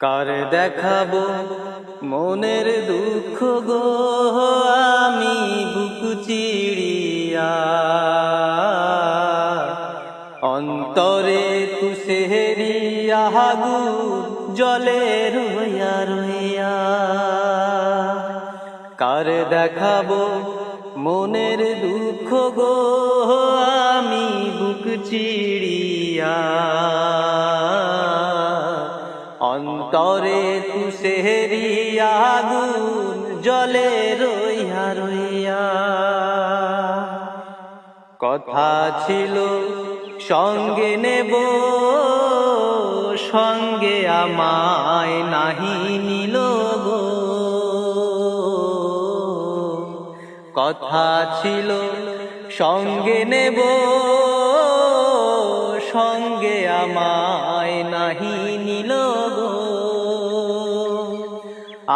কার দেখাবো মনের দুঃখ গো, আমি বুক চিড়িয়া। অন্তরে তুষেরিয়া আগুন জলে রইয়া রইয়া। কার দেখাবো মনের দুঃখ গো, আমি বুক চিড়িয়া। অন্তরে তুষেরিয়া আগুন জলে রইয়া রইয়া। কথা ছিল সঙ্গে নেব, সঙ্গে আমায় নাহি নিল গো। কথা ছিল সঙ্গে নেব, সঙ্গে আমায় নাহি নিল গো।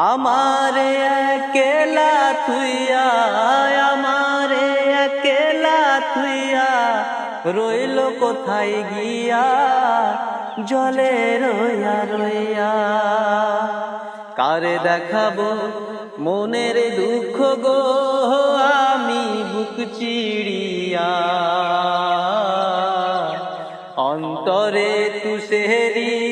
আমারে একলা থুইয়া, আমারে একলা থুইয়া রইল কোথায় গিয়া, জলে রইয়া রইয়া। কারে দেখাবো মনের দুঃখ গো, আমি বুক চিড়িয়া। অন্তরে তুষেরিয়া